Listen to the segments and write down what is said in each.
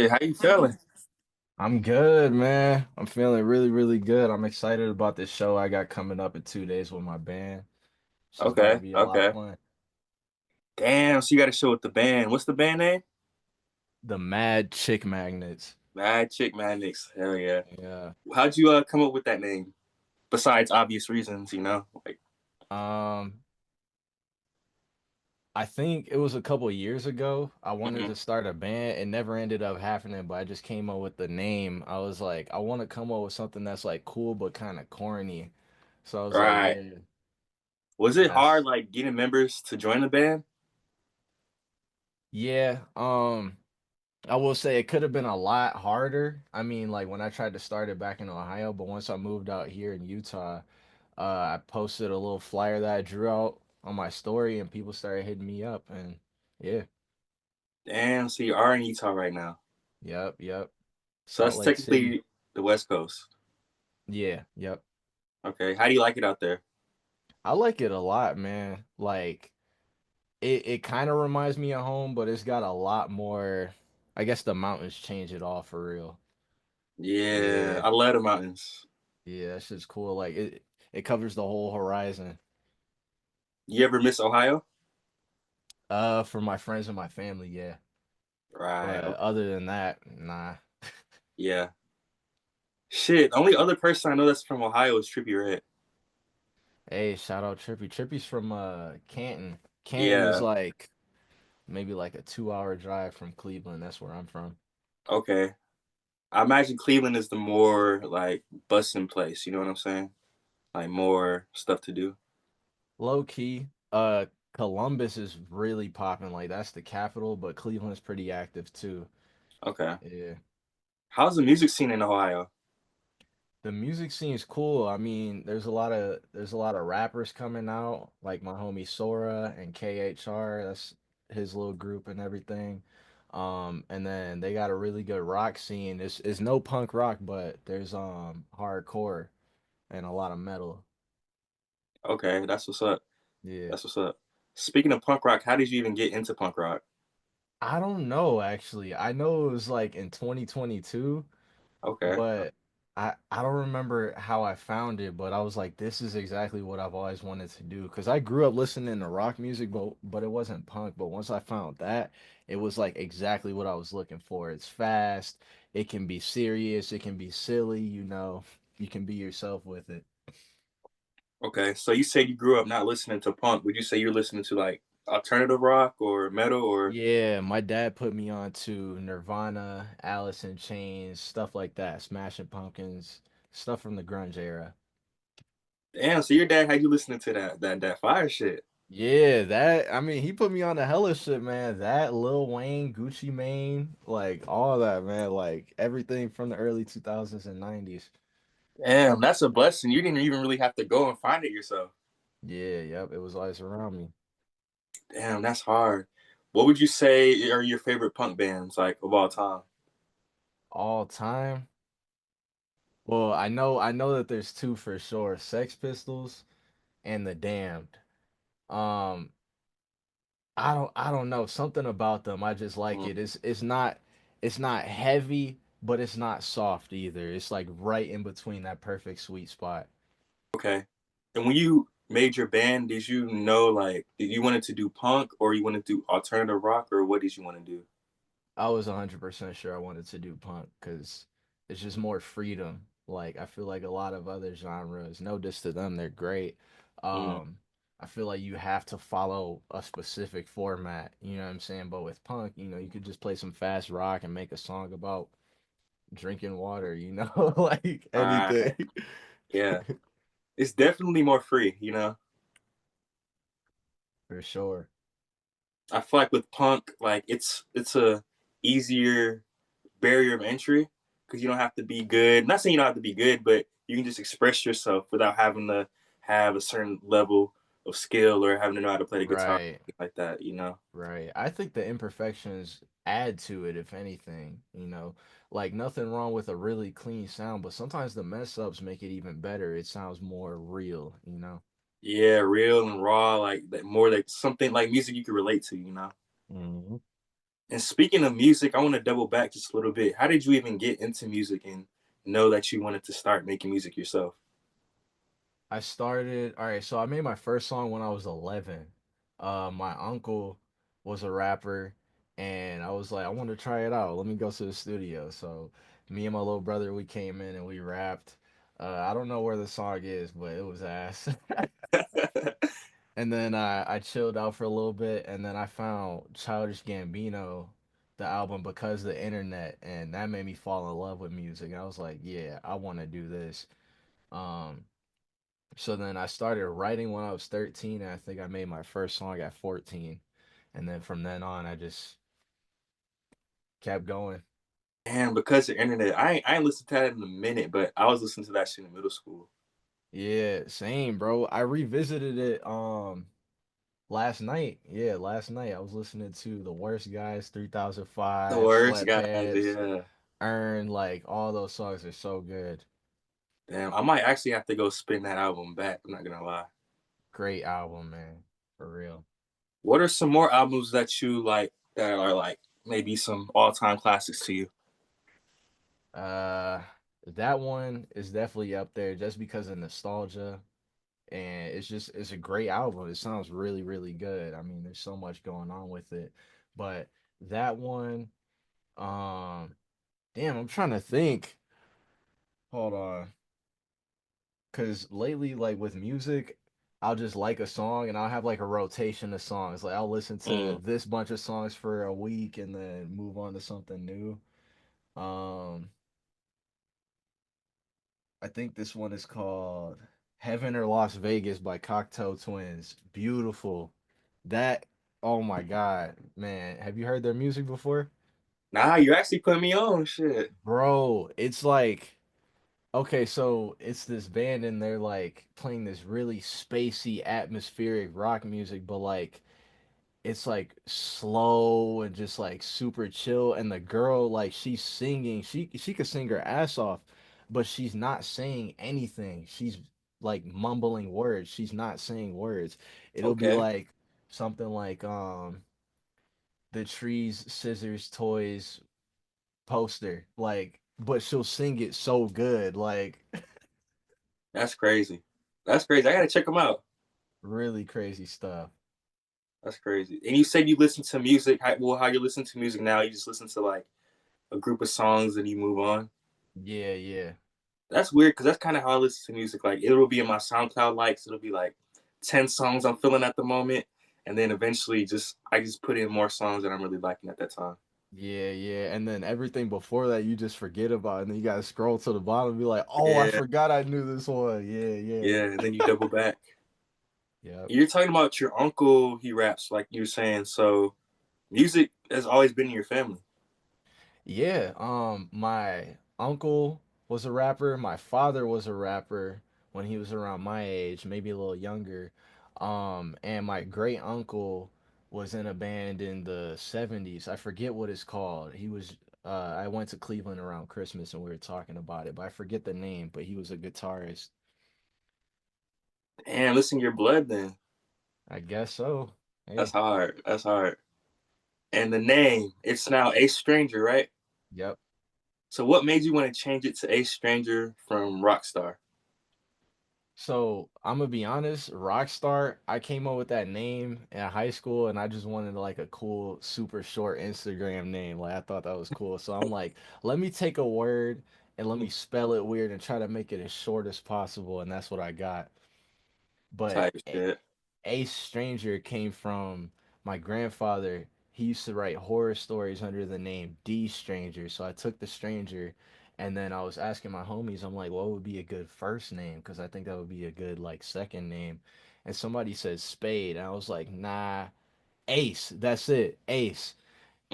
Hey, how you feeling? I'm good, man. I'm feeling really, really good. I'm excited about this show I got coming up in 2 days with my band. It's just about to Okay, be a lot of okay. fun. Damn, so you got to show with the band. What's the band name? The Mad Chick Magnets. Mad Chick Madness. Hell yeah. Yeah. How'd you come up with that name? Besides obvious reasons, like. Um, I think it was a couple of years ago. I wanted Mhm. to start a band. It never ended up happening, but I just came up with the name. I was like, I want to come up with something that's like cool but kind of corny. So I was like, Right. yeah, Was it hard that's like getting members to join the band? yeah. I will say it could have been a lot harder. I mean, like when I tried to start it back in Ohio, but once I moved out here in Utah, I posted a little flyer that I drew out on my story, and people started hitting me up. And yeah, Damn, so you are in Utah right now. yep. So Salt that's Lake City. technically the West Coast. Yeah, yep. Okay. How do you like it out there? I like it a lot, man. Like it kind of reminds me of home, but it's got a lot more. I guess the mountains change it all for real. Yeah, Yeah, I love the mountains. yeah, that shit's cool. Like it covers the whole horizon. You ever miss Ohio? For my friends and my family, yeah. Right. But other than that, nah. Yeah. Shit. Only other person I know that's from Ohio is Trippie Redd. Hey, shout out Trippy. Trippy's from Canton. Canton is Yeah. like maybe like a 2 hour drive from Cleveland. That's where I'm from. Okay. I imagine Cleveland is the more like busting place. You know what I'm saying? Like more stuff to do. Low key, Columbus is really popping. Like that's the capital, but Cleveland's pretty active too. Okay. Yeah. How's the music scene in Ohio? The music scene's cool. I mean, there's a lot of rappers coming out, like my homie Sora and KHR. That's his little group and everything. And then they got a really good rock scene. It's no punk rock, but there's hardcore and a lot of metal. Okay, that's what's up. Yeah. That's what's up. Speaking of punk rock, how did you even get into punk rock? I don't know actually. I know it was like in 2022. Okay. But I don't remember how I found it, but I was like, this is exactly what I've always wanted to do. Because I grew up listening to rock music, but it wasn't punk. But once I found that, it was like exactly what I was looking for. It's fast, it can be serious, it can be silly, you can be yourself with it. Okay. So you said you grew up not listening to punk. Would you say you're listening to like alternative rock or metal or Yeah, my dad put me on to Nirvana, Alice in Chains, stuff like that, Smashing Pumpkins, stuff from the grunge era. damn, so your dad had you listening to that fire shit. Yeah, I mean, he put me on the hella shit, man. That Lil Wayne, Gucci Mane, like all that, man. Like everything from the early 2000s and 90s. Damn, that's a blessing. You didn't even really have to go and find it yourself. Yeah, yep, it was always around me. Damn, that's hard. What would you say are your favorite punk bands like of all time? All time. Well, I know that there's two for sure, Sex Pistols and The Damned. Um, I don't know, something about them. I just like Mm, it. It's not heavy, but it's not soft either. It's like right in between that perfect sweet spot. okay. And when you made your band, did you know like did you wanted to do punk or you wanted to do alternative rock or what did you want to do? I was 100% sure I wanted to do punk because it's just more freedom. Like I feel like a lot of other genres, no diss to them, they're great. Mm, Um, I feel like you have to follow a specific format, you know what I'm saying? But with punk, you could just play some fast rock and make a song about drinking water, like all right. anything. Yeah. It's definitely more free. For sure. I feel like with punk, like it's a easier barrier of entry because you don't have to be good. Not saying you don't have to be good, but you can just express yourself without having to have a certain level of skill or having to know how to play the guitar Right. like that. Right. I think the imperfections add to it, if anything. Like nothing wrong with a really clean sound, but sometimes the mess ups make it even better. It sounds more real. Yeah, real and raw, like that more like something like music you can relate to. Hmm. And speaking of music, I want to double back just a little bit. How did you even get into music and know that you wanted to start making music yourself? I started, all right, so I made my first song when I was 11. My uncle was a rapper, and I was like, I want to try it out. Let me go to the studio. So me and my little brother, we came in and we rapped. I don't know where the song is, but it was ass. And then I chilled out for a little bit, and then I found Childish Gambino, the album Because the Internet, and that made me fall in love with music. I was like, yeah, I want to do this. Um, so then I started writing when I was 13, and I think I made my first song at 14. And then from then on, I just kept going. And because the internet, I ain't listened to that in a minute, but I was listening to that shit in middle school. Yeah, same, bro. I revisited it last night. Yeah, last night I was listening to The Worst Guys, The 3005, worst guys, Sweatpants, yeah. Earn, like all those songs are so good. Damn, I might actually have to go spin that album back. I'm not gonna lie. Great album, man. For real. What are some more albums that you like that are like maybe some all time classics to you? Uh that one is definitely up there just because of nostalgia. And it's a great album. It sounds really, really good. I mean, there's so much going on with it. But that one, um, damn, I'm trying to think. Hold on. Cause lately, like with music, I'll just like a song and I'll have like a rotation of songs. Like I'll listen to Mm. this bunch of songs for a week and then move on to something new. Um, I think this one is called Heaven or Las Vegas by Cocktail Twins. Beautiful. That, oh my God, man. Have you heard their music before? Nah, you actually put me on shit. Bro, it's like, okay, so it's this band and they're like playing this really spacey, atmospheric rock music, but like it's like slow and just like super chill. And the girl, like she's singing, she could sing her ass off, but she's not saying anything. She's like mumbling words. She's not saying words. It'll be Okay, like something like the trees, scissors, toys poster. Like, but she'll sing it so good, like that's crazy. That's crazy. I gotta check them out. really crazy stuff. That's crazy. And you said you listen to music. How you listen to music now? You just listen to like a group of songs and you move on. Yeah, yeah. That's weird because that's kind of how I listen to music. Like it'll be in my SoundCloud likes. It'll be like 10 songs I'm feeling at the moment, and then eventually just I just put in more songs that I'm really liking at that time. Yeah, yeah. And then everything before that you just forget about, and then you gotta scroll to the bottom and be like, oh, I Yeah, forgot I knew this one. Yeah, yeah. yeah. And then you double back. Yep. You're talking about your uncle. He raps like you were saying. So music has always been in your family. Yeah. My uncle was a rapper. My father was a rapper when he was around my age, maybe a little younger. And my great uncle was in a band in the 70s. I forget what it's called. He was I went to Cleveland around Christmas and we were talking about it, but I forget the name, but he was a guitarist. Damn, listen to your blood then. I guess so. That's Hey. hard. That's hard. And the name, it's now A Stranger, right? Yep. So what made you want to change it to A Stranger from Rockstar? So I'm gonna be honest, Rockstar, I came up with that name in high school and I just wanted like a cool, super short Instagram name. Like I thought that was cool. So I'm like, let me take a word and let me spell it weird and try to make it as short as possible. And that's what I got. But Type shit. A Stranger came from my grandfather. He used to write horror stories under the name D Stranger. So I took the Stranger and then I was asking my homies, I'm like, what would be a good first name? Because I think that would be a good like second name. And somebody said Spade. And I was like, nah, Ace. That's it. Ace.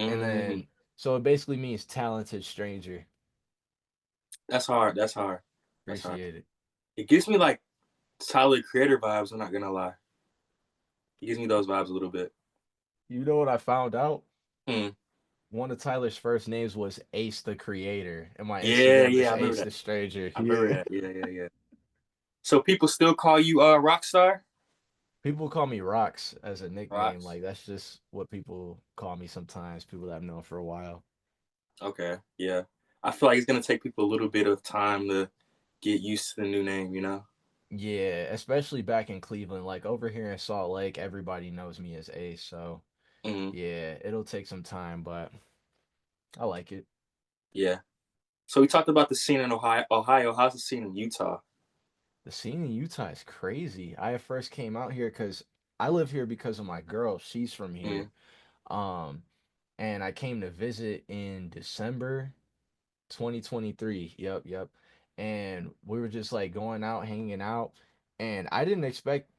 And Mm, then so it basically means talented stranger. that's hard. That's hard. That's hard. Appreciate it. It gives me like Tyler Creator vibes. I'm not gonna lie. It gives me those vibes a little bit. You know what I found out? Hmm. One of Tyler's first names was Ace the Creator, and my Yeah, Instagram yeah, is I remember Ace that. the Stranger. I remember Yeah. that. Yeah, yeah, yeah. So people still call you Rockstar? People call me Rocks as a nickname. Rocks. Like that's just what people call me sometimes. People that I've known for a while. Okay, yeah. I feel like it's gonna take people a little bit of time to get used to the new name, you know? Yeah, especially back in Cleveland. Like over here in Salt Lake, everybody knows me as Ace. So Hmm. yeah, it'll take some time, but I like it. Yeah. So we talked about the scene in Ohio. Ohio, how's the scene in Utah? The scene in Utah is crazy. I first came out here because I live here because of my girl. She's from Mm, here. Um, and I came to visit in December 2023. Yep, yep. And we were just like going out, hanging out, and I didn't expect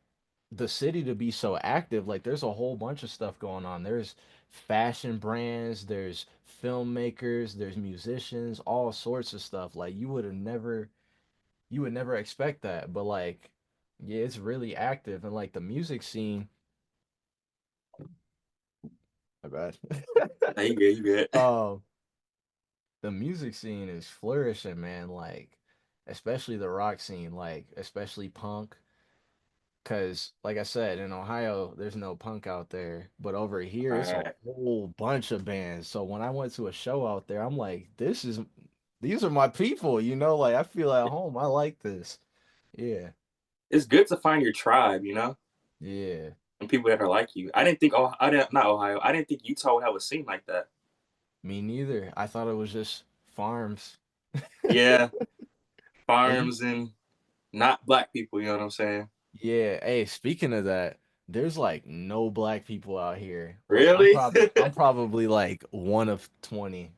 the city to be so active. Like there's a whole bunch of stuff going on. There's fashion brands, there's filmmakers, there's musicians, all sorts of stuff. Like you would never expect that, but like yeah, it's really active and like the music scene, my bad. nah, you good, you good. um the music scene is flourishing, man, like especially the rock scene, like especially punk. Cause like I said, in Ohio, there's no punk out there, but over here All it's a right. whole bunch of bands. So when I went to a show out there, I'm like, these are my people, you know, like I feel at home. I like this. Yeah. It's good to find your tribe, you know, Yeah. and people that are like you. I didn't think, oh, I didn't, not Ohio. I didn't think Utah would have a scene like that. Me neither. I thought it was just farms. Yeah, And you farms and not black people. You know what I'm saying? yeah, hey, speaking of that, there's like no black people out here. Like Really? I'm probably like one of 20.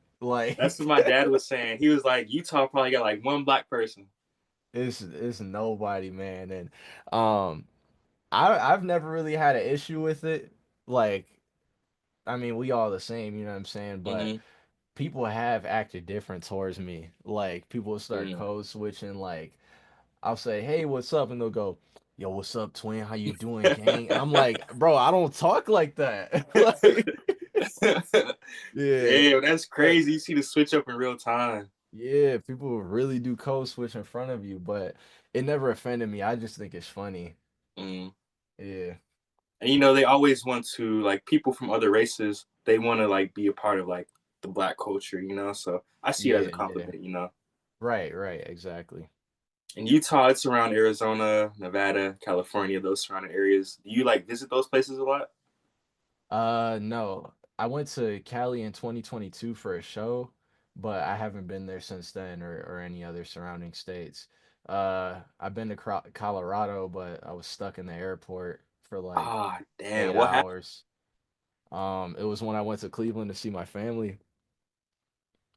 That's Like what my dad was saying. He was like, Utah probably got like one black person. it's nobody, man. And um I've never really had an issue with it. Like I mean, we all the same, you know what I'm saying? But Hmm. people have acted different towards me. Like people will start Mm. code switching. Like I'll say, "Hey, what's up?" and they'll go, "Yo, what's up, twin? How you doing, gang?" And I'm like, "Bro, I don't talk like that." Like, yeah, Damn, that's but crazy. You see the switch up in real time. yeah, people will really do code switch in front of you, but it never offended me. I just think it's funny. Mm. Yeah, And you know, they always want to like people from other races. They want to like be a part of like the black culture, you know. So I see it as yeah, a yeah. compliment, you know. Right, right, exactly. In Utah, it's around Arizona, Nevada, California, those surrounding areas. Do you like visit those places a lot? No. I went to Cali in 2022 for a show, but I haven't been there since then or any other surrounding states. I've been to Colorado, but I was stuck in the airport for like Ah, damn. eight What happened? hours. It was when I went to Cleveland to see my family.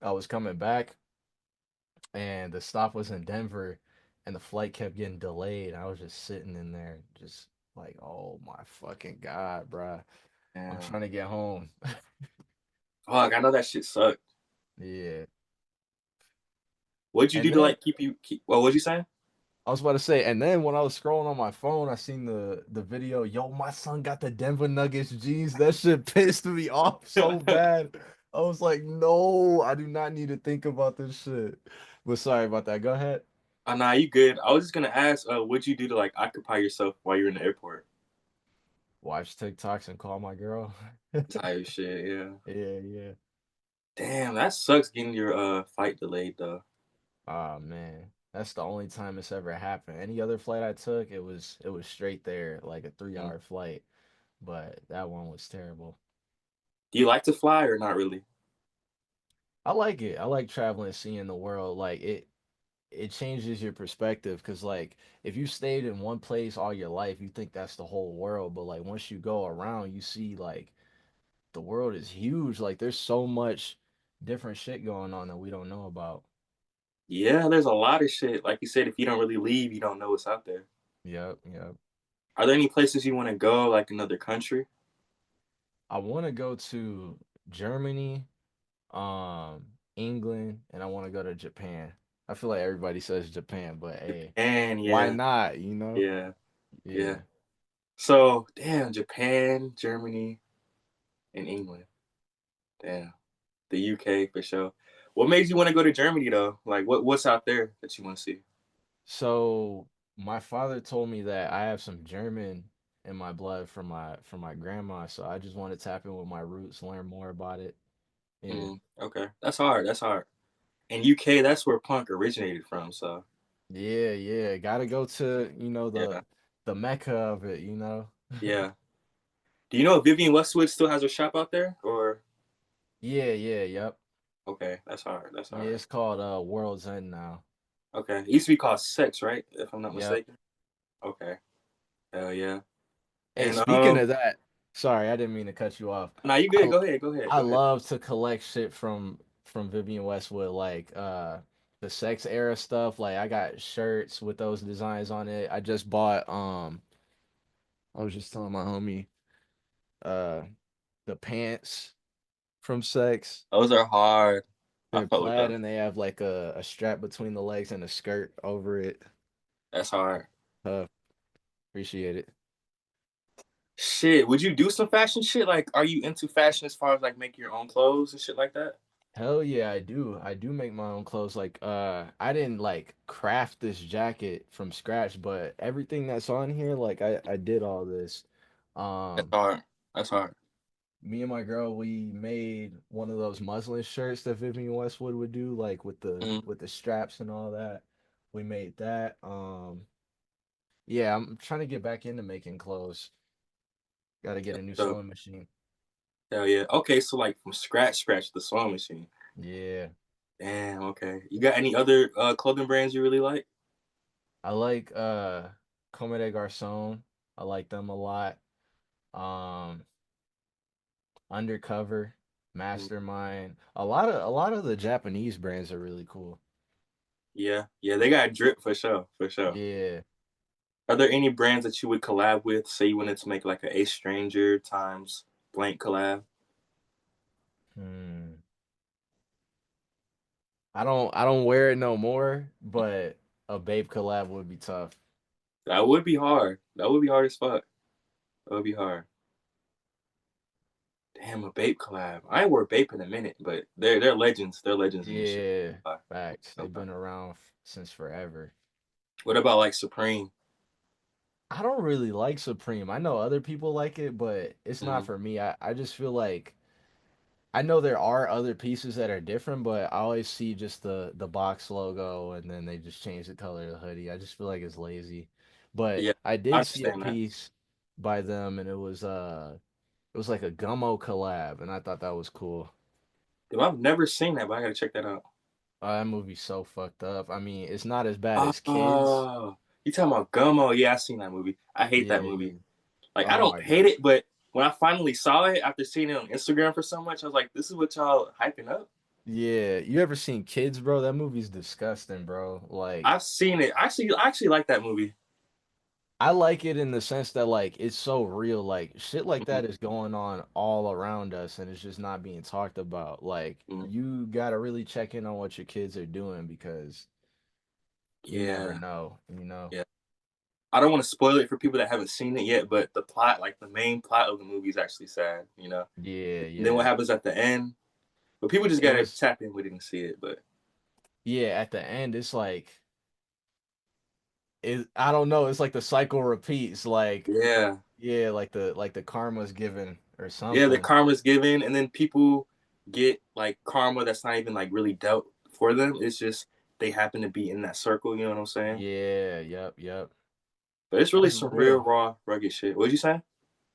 I was coming back and the stop was in Denver and the flight kept getting delayed. I was just sitting in there just like, oh my fucking God, bruh. I'm Damn. trying to get home. Fuck, I know that shit sucked. Yeah. What'd you And do to then like keep you keep? Well, what'd you say? I was about to say, and then when I was scrolling on my phone, I seen the video. Yo, my son got the Denver Nuggets jeans. That shit pissed me off so bad. I was like, no, I do not need to think about this shit. But sorry about that. Go ahead. Oh, nah, you good. I was just gonna ask, what'd you do to like occupy yourself while you're in the airport? Watch TikToks and call my girl. Type shit, yeah. Yeah, yeah. Damn, that sucks getting your flight delayed though. Oh man. That's the only time it's ever happened. Any other flight I took, it was straight there, like a three Mm. hour flight. But that one was terrible. Do you like to fly or not really? I like it. I like traveling, seeing the world. Like it changes your perspective because like if you stayed in one place all your life, you think that's the whole world. But like once you go around, you see like the world is huge. Like there's so much different shit going on that we don't know about. Yeah, there's a lot of shit. Like you said, if you don't really leave, you don't know what's out there. Yep, yep. Are there any places you want to go, like another country? I want to go to Germany, um, England, and I want to go to Japan. I feel like everybody says Japan, but hey, Japan, why yeah, not? You know? yeah, yeah. Yeah. So, damn, Japan, Germany, and England. Damn, the UK for sure. What made you want to go to Germany though? Like, what's out there that you want to see? So my father told me that I have some German in my blood from my grandma. So I just want to tap in with my roots, learn more about it. Yeah. Okay, that's hard. That's hard. In UK, that's where punk originated from. So Yeah, yeah. Gotta go to, yeah, the mecca of it, you know? yeah. Do you know if Vivienne Westwood still has her shop out there? Or Yeah, yeah, yep. okay, that's hard. That's Yeah, hard. it's called World's End now. Okay, it used to be called Sex, right? If I'm not Yep. mistaken. Okay, hell yeah. Hey, And speaking of that, sorry, I didn't mean to cut you off. now you I good. Go ahead. Go ahead. I Go ahead. love to collect shit from Vivienne Westwood, like the sex era stuff. Like I got shirts with those designs on it. I just bought I was just telling my homie uh the pants from Sex. Those are hard. I They're fuck with plaid those. and they have like a strap between the legs and a skirt over it. That's hard. Uh, Appreciate it. Shit, would you do some fashion shit? Like, are you into fashion as far as like making your own clothes and shit like that? Hell yeah, I do. I do make my own clothes. Like, I didn't like craft this jacket from scratch, but everything that's on here, like I did all this. That's Um, hard. That's hard. Me and my girl, we made one of those muslin shirts that Vivienne Westwood would do, like Mm, with the straps and all that. We made that. Yeah, I'm trying to get back into making clothes. Got to get a new so sewing machine. hell yeah. Okay, so like from scratch the sewing machine. Yeah. Damn. Okay. You got any other clothing brands you really like? I like Comme des Garçons. I like them a lot. Um Undercover, Mm, Mastermind. A lot of the Japanese brands are really cool. yeah, yeah. They got drip for sure. For sure. Yeah. Are there any brands that you would collab with? Say you wanted to make like a Stranger times blank collab. Hmm. I don't wear it no more, but a Bape collab would be tough. That would be hard. That would be hard as fuck. That would be hard. Damn, a Bape collab. I ain't wore Bape in a minute, but they're legends. They're legends in this shit. Yeah, Uh, facts. They've been around since forever. What about like Supreme? I don't really like Supreme. I know other people like it, but it's not Mm, for me. I just feel like I know there are other pieces that are different, but I always see just the box logo and then they just change the color of the hoodie. I just feel like it's lazy. But yeah, I I did see a understand that. piece by them and it was like a gummo collab and I thought that was cool. Dude, I've never seen that, but I gotta check that out. That movie's so fucked up. I mean, it's not as bad as Kids. Oh, you talking about Gummo? Yeah, I seen that movie. I hate that movie. Yeah. Like, I Oh don't my hate God. it, but when I finally saw it after seeing it on Instagram for so much, I was like, this is what y'all hyping up? Yeah. You ever seen Kids, bro? That movie's disgusting, bro. Like I've seen it. I actually like that movie. I like it in the sense that like it's so real. Like shit like Mhm, that is going on all around us and it's just not being talked about. Like mhm. you gotta really check in on what your kids are doing because you never Yeah, know, you know? yeah. I don't want to spoil it for people that haven't seen it yet, but the plot, like the main plot of the movie, is actually sad. Yeah, And then what yeah. happens at the end? But people just It gotta was tap in with it and see it. But yeah, at the end it's like I don't know, it's like the cycle repeats, like yeah, yeah, like the karma's given or yeah, the something. karma's given, and then people get like karma that's not even like really dealt for them. It's just they happen to be in that circle. You know what I'm saying? Yeah, yep, yep. But it's really That's some real real. raw, rugged shit. What'd you say?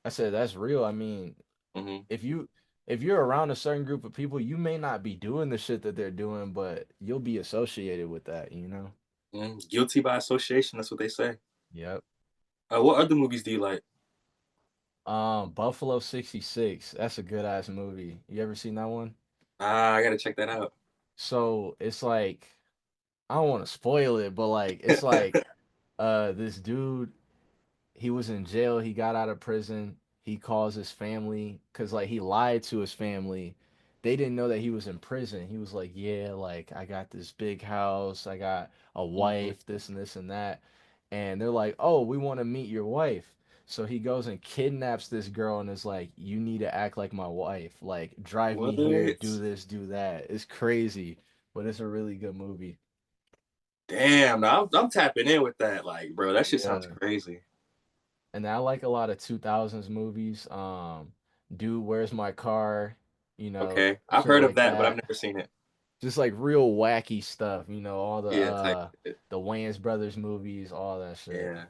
I said that's real. I mean, Mm-hmm. if you if you're around a certain group of people, you may not be doing the shit that they're doing, but you'll be associated with that, you know? Mm-hmm. Guilty by association. That's what they say. Yep. What other movies do you like? Buffalo 66. That's a good ass movie. You ever seen that one? I gotta check that out. So it's like I don't want to spoil it, but like it's like this dude he was in jail. He got out of prison. He calls his family because like he lied to his family. They didn't know that he was in prison. He was like, "Yeah, like I got this big house. I got a Mm-hmm. wife. This and this and that." And they're like, "Oh, we want to meet your wife." So he goes and kidnaps this girl and is like, "You need to act like my wife. Like drive me here. What? Do this. Do that." It's crazy, but it's a really good movie. Damn, I'm tapping in with that. Like, bro, that shit sounds Yeah. crazy. And I like a lot of 2000s movies. Dude, Where's My Car? Okay, I've Shit heard of like that, but I've that. never seen it. Just like real wacky stuff, all Yeah, type shit. the Wayans brothers movies, all that shit. Yeah.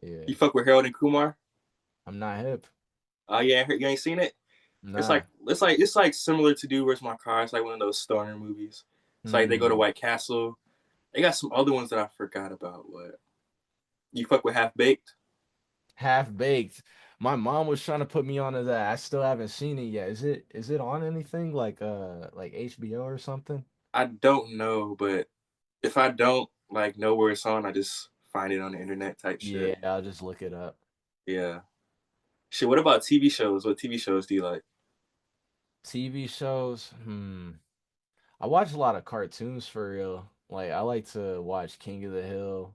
Yeah. You fuck with Harold and Kumar? I'm not hip. Oh yeah, you ain't seen it? It's Nah. like it's like similar to Do Where's My Car. It's like one of those stoner movies. It's like they go to Hmm. White Castle. They got some other ones that I forgot about. What you fuck with Half Baked? Half Baked. My mom was trying to put me onto that. I still haven't seen it yet. Is it on anything like HBO or something? I don't know, but if I don't like know where it's on, I just find it on the internet type shit. Yeah, I'll just look it up. Yeah. Shit. What about TV shows? What TV shows do you like? TV shows. I watch a lot of cartoons for real. Like I like to watch King of the Hill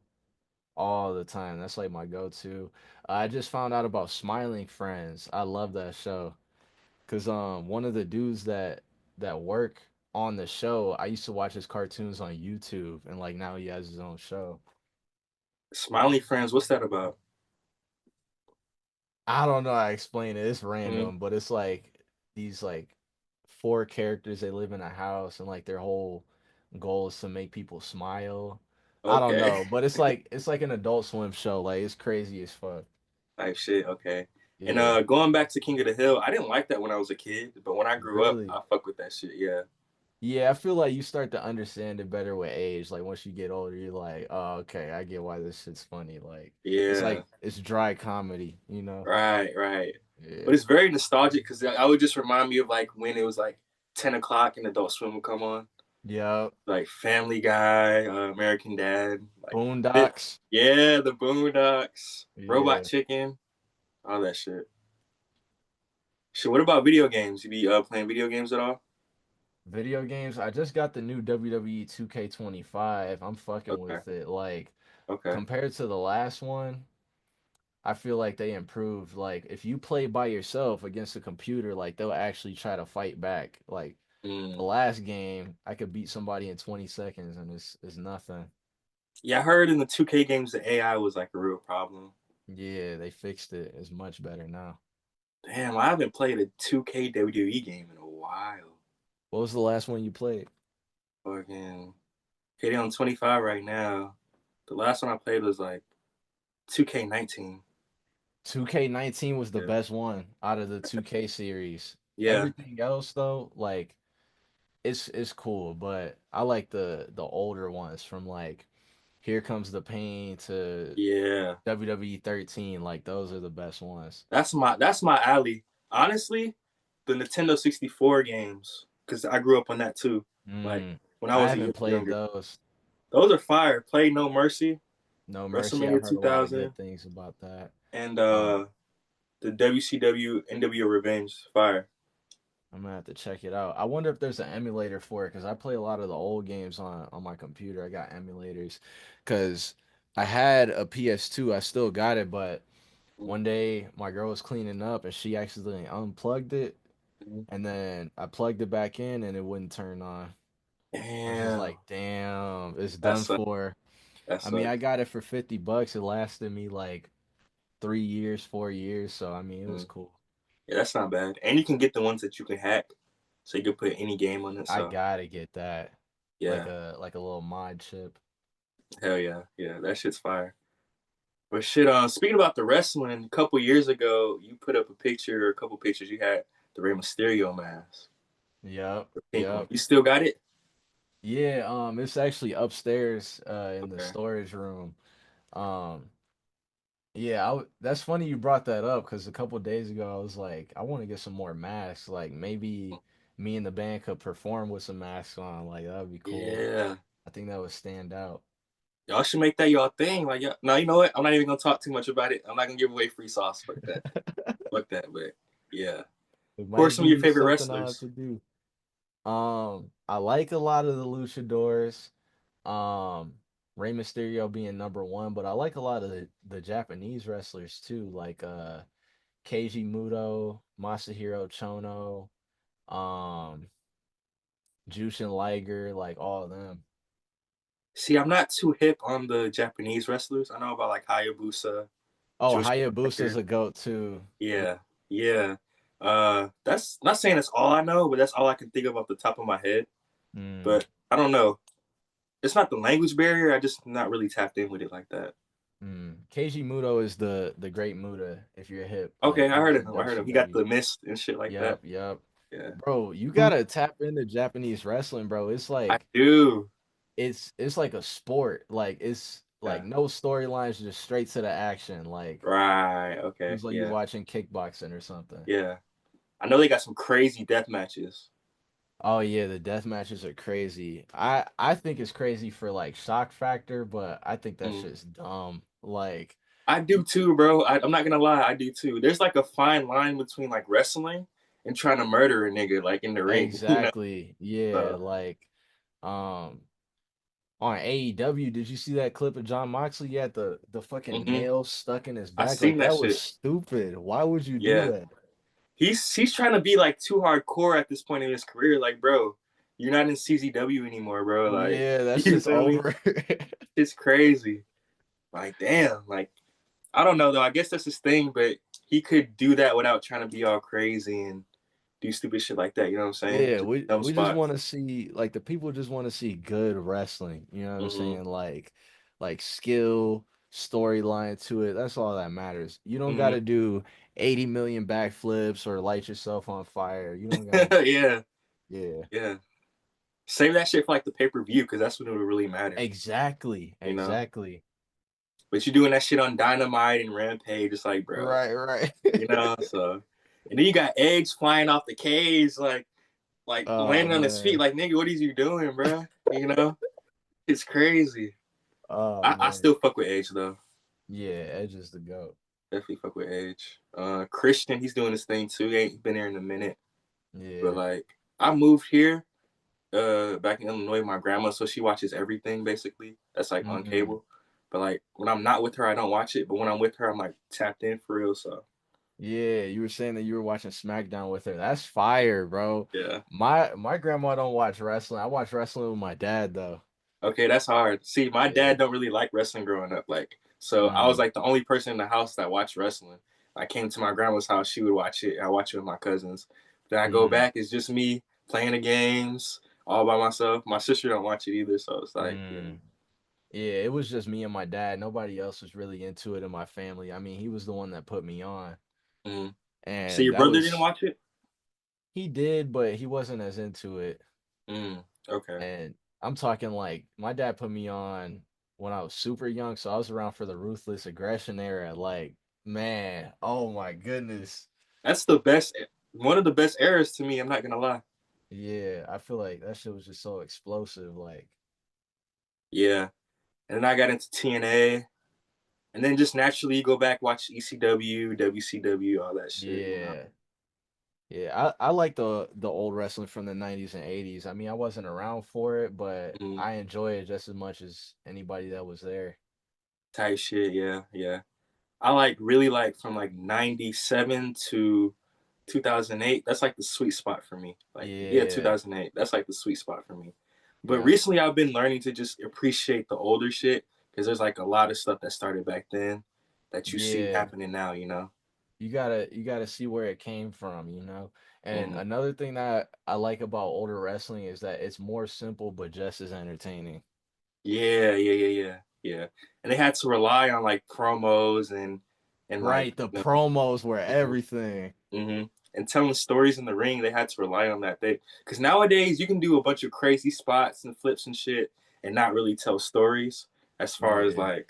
all the time. That's like my go-to. I just found out about Smiling Friends. I love that show. Cause one of the dudes that work on the show, I used to watch his cartoons on YouTube, and like now he has his own show. Smiley Friends. What's that about? I don't know how to explain it. It's Mm, random, but it's like these like four characters. They live in a house, and like their whole goal is to make people smile. I don't okay. know, but it's like an Adult Swim show. Like it's crazy as fuck. Type shit. Okay. And Yeah, going back to King of the Hill, I didn't like that when I was a kid, but when I grew up, really. I fuck with that shit. Yeah. Yeah, I feel like you start to understand it better with age. Like once you get older, you're like, oh, okay, I get why this shit's funny. Like Yeah. it's dry comedy. Right. Right. But Yeah. it's very nostalgic because I would just remind me of like when it was like 10 o'clock and Adult Swim would come on, Yep. like Family Guy, American Dad, like it. Boondocks. Yeah, the Boondocks, Robot Yeah. Chicken, all that shit. Shit. What about video games? You be playing video games at all? Video games. I just got the new WWE 2K25. I'm fucking Okay. with it. Like Okay. compared to the last one, I feel like they improved. Like if you play by yourself against a computer, like they'll actually try to fight back. Like the Mm. last game, I could beat somebody in 20 seconds and it's nothing. Yeah, I heard in the 2K games the AI was like a real problem. Yeah, they fixed it. It's much better now. Damn, I haven't played a 2K WWE game in a while. What was the last one you played? Fucking KD on 25 right now. The last one I played was like 2K19. 2K19 was the Yeah. best one out of the 2K series. Yeah. Everything else though, like it's cool, but I like the older ones from like Here Comes the Pain to Yeah. WWE 13. Like those are the best ones. That's my alley. Honestly, the Nintendo 64 games, because I grew up on that too. Like Mm, when I I was a haven't year played younger. those. Those are fire. Play No Mercy, No Mercy. I've WrestleMania heard a lot of 2000, good things about that. and Um, the WCW NWO Revenge. Fire. I'm gonna have to check it out. I wonder if there's an emulator for it because I play a lot of the old games on my computer. I got emulators because I had a PS2. I still got it, but one day my girl was cleaning up and she accidentally unplugged it, and then I plugged it back in and it wouldn't turn on. I was just Damn. like, damn, it's That done sucks. for. That I mean, I sucks. got it for $50. It lasted me like 3 years, 4 years. So I mean, it was Mm. cool. Yeah, that's not bad. And you can get the ones that you can hack, so you can put any game on it. I So gotta get that, yeah, like a little mod chip. hell yeah, yeah, that shit's fire. But shit, speaking about the wrestling, a couple years ago, you put up a picture, or a couple pictures. You had the Rey Mysterio mask, Yep, the pink one. yep. You still got it? Yeah, it's actually upstairs in the Okay. storage room. Um yeah, that's funny you brought that up because a couple days ago I was like, I want to get some more masks. Like maybe me and the band could perform with some masks on. Like that would be cool. Yeah. I think that would stand out. Y'all should make that y'all thing. Like, yeah. No, you know what? I'm not even gonna talk too much about it. I'm not gonna give away free sauce. Fuck that. Fuck that. But yeah. It Who are might some of your be favorite something I'll have wrestlers? to do. I like a lot of the luchadors. Um, Rey Mysterio being number one, but I like a lot of the Japanese wrestlers too, like Keiji Muto, Masahiro Chono, um, Jushin Liger, like all of them. See, I'm not too hip on the Japanese wrestlers. I know about like Hayabusa. Oh, Joe Hayabusa's Shoemaker. a goat too. Yeah, yeah. That's not saying that's all I know, but that's all I can think of off the top of my head. Mm, But I don't know. It's not the language barrier. I just not really tapped in with it like that. Keiji Muto is the great Muda. If you're hip, Okay, like I he heard was in him. I heard him. He got WCW. the mist and shit like that. Yep, yep. Yeah, Bro, you gotta tap into Japanese wrestling, bro. It's I like do. it's like a sport. Like it's like Yeah. no storylines, just straight to the action. Like Right. Okay. it's like you're Yeah. watching kickboxing or something. Yeah. I know they got some crazy death matches. Oh yeah, the death matches are crazy. I think it's crazy for like shock factor, but I think that Mm. shit's dumb. Like I do too, bro. I'm not gonna lie. I do too. There's like a fine line between like wrestling and trying to murder a nigga like in the ring. You know. exactly. Yeah, So like um on AEW, did you see that clip of John Moxley? He had the fucking hmm nail stuck in his I back. seen Like that that was shit. stupid. Why would you do Yeah. that? He's trying to be like too hardcore at this point in his career. Like, bro, you're not in CZW anymore, bro. Like, Yeah, that you shit's feel me? over. It's crazy. Like, damn. Like, I don't know though. I guess that's his thing, but he could do that without trying to be all crazy and do stupid shit like that. You know what I'm saying? Yeah, Just we dumb we just spots. want to see like the people just want to see good wrestling. You know what I'm hmm saying? Like skill, storyline to it. That's all that matters. You don't got hmm to do 80 million backflips or light yourself on fire. You don't got to. yeah, Yeah. yeah. Save that shit for like the pay per view because that's when it would really matter. Exactly. You know. Exactly. But you're doing that shit on Dynamite and Rampage, it's like, bro. Right, right. You know. So, and then you got eggs flying off the cage, like Oh landing on his feet. man. Like, nigga, what is you doing, bro? You know. It's crazy. Oh I man. still fuck with Edge though. Yeah, Edge is the goat. Definitely fuck with Edge. Christian, he's doing his thing too. He ain't been there in a minute. But Yeah. like I moved here back in Illinois with my grandma, so she watches everything basically. That's like on Mm-hmm. cable. But like when I'm not with her, I don't watch it. But when I'm with her, I'm like tapped in for real. So Yeah, you were saying that you were watching SmackDown with her. That's fire, bro. yeah. My grandma don't watch wrestling. I watch wrestling with my dad though. Okay, that's hard. See, my Yeah. dad don't really like wrestling growing up. Like so I was Mm, like the only person in the house that watched wrestling. I came to my grandma's house, she would watch it. I watch it with my cousins. Then I go mm, back, it's just me playing the games all by myself. My sister don't watch it either, so it's like, yeah. mm. Yeah, it was just me and my dad. Nobody else was really into it in my family. I mean, he was the one that put me on. Mm. So And your that brother didn't was watch it? he did, but he wasn't as into it. Okay. And I'm talking like my dad put me on when I was super young, so I was around for the ruthless aggression era. Like, man, oh my goodness. That's the best, one of the best eras to me. I'm not gonna lie. Yeah, I feel like that shit was just so explosive. Like, Yeah. And then I got into TNA, and then just naturally you go back watch ECW, WCW, all that shit. You know. yeah, yeah. I like the old wrestling from the 90s and 80s. I mean, I wasn't around for it, but Mm. I enjoy it just as much as anybody that was there. Type shit. Yeah, yeah. I like really like from like '97 to 2008. That's like the sweet spot for me. Like yeah, Yeah, 2008. That's like the sweet spot for me. But yeah, recently, I've been learning to just appreciate the older shit because there's like a lot of stuff that started back then that you see yeah. happening now. You know. You gotta see where it came from, you know. And Mm. another thing that I like about older wrestling is that it's more simple but just as entertaining. Yeah, yeah, yeah, yeah, yeah. And they had to rely on like promos and like Right, the you promos were know, everything. and telling stories in the ring. They had to rely on that. They because nowadays you can do a bunch of crazy spots and flips and shit and not really tell stories as far as Yeah, like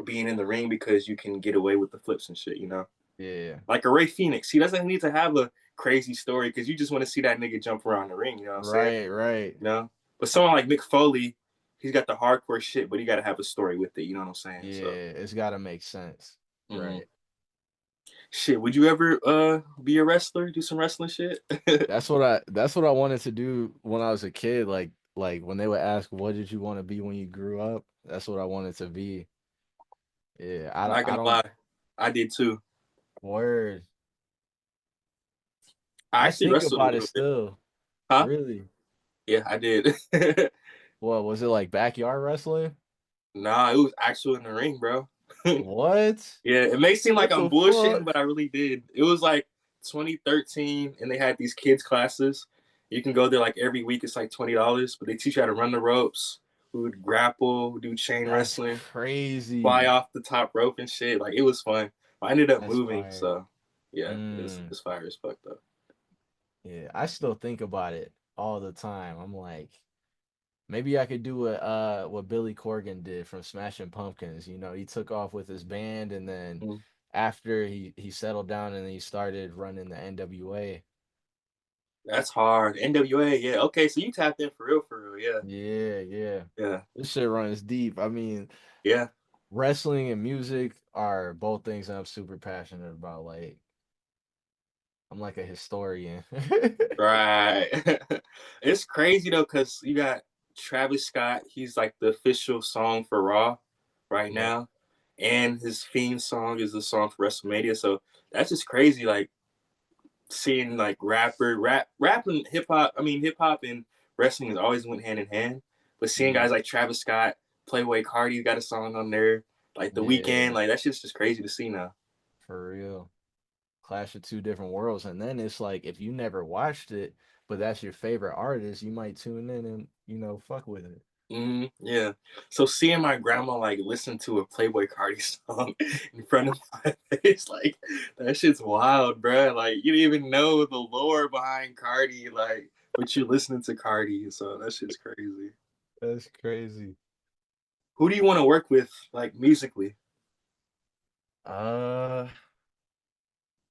being in the ring because you can get away with the flips and shit. You know, yeah. like a Ray Phoenix. He doesn't need to have a crazy story because you just want to see that nigga jump around the ring. You know what I'm saying? Right, right. You know, but someone like Mick Foley, he's got the hardcore shit, but he got to have a story with it. You know what I'm saying? Yeah, So, it's gotta make sense. mm-hmm. Right. Shit, would you ever be a wrestler, do some wrestling shit? That's what I wanted to do when I was a kid. Like when they would ask, "What did you want to be when you grew up?" That's what I wanted to be. Yeah, I don't. Not I gonna don't. lie, I did too. Word. I I actually think wrestled a about it little bit. still. Huh? Really. Yeah, I did. What was it like backyard wrestling? Nah, it was actual in the ring, bro. What? Yeah, it may seem like What I'm the bullshitting, fuck? but I really did. It was like 2013, and they had these kids classes. You can go there like every week. It's like $20, but they teach you how to run the ropes. We would grapple, do chain That's wrestling, fly crazy. off the top rope and shit. Like it was fun. I ended up That's moving, fire. so yeah, Mm. it's fire as fuck though. Yeah, I still think about it all the time. I'm like, maybe I could do what Billy Corgan did from Smashing Pumpkins. You know, he took off with his band, and then Mm. after he settled down and he started running the NWA. That's hard. NWA, yeah. Okay, so you tapped in for real. Yeah, Yeah, yeah. yeah, This shit runs deep. I mean, yeah. wrestling and music are both things I'm super passionate about. Like, I'm like a historian. Right. It's crazy though, cause you got Travis Scott. He's like the official song for Raw right Yep. now, and his theme song is the song for WrestleMania. So that's just crazy. Like seeing like rap and hip hop. I mean, hip hop and wrestling has always went hand in hand. But seeing Mm, guys like Travis Scott, Playboy Cardi got a song on there, like The Weeknd, yeah, like that shit's just crazy to see now. for real. Clash of two different worlds. And then it's like if you never watched it, but that's your favorite artist, you might tune in and, fuck with it. Yeah. So seeing my grandma like listen to a Playboy Cardi song in front of my face, like that shit's wild, bro. Like you don't even know the lore behind Cardi, like, but you're listening to Cardi, so that shit's crazy. That's crazy. Who do you want to work with, like musically? Uh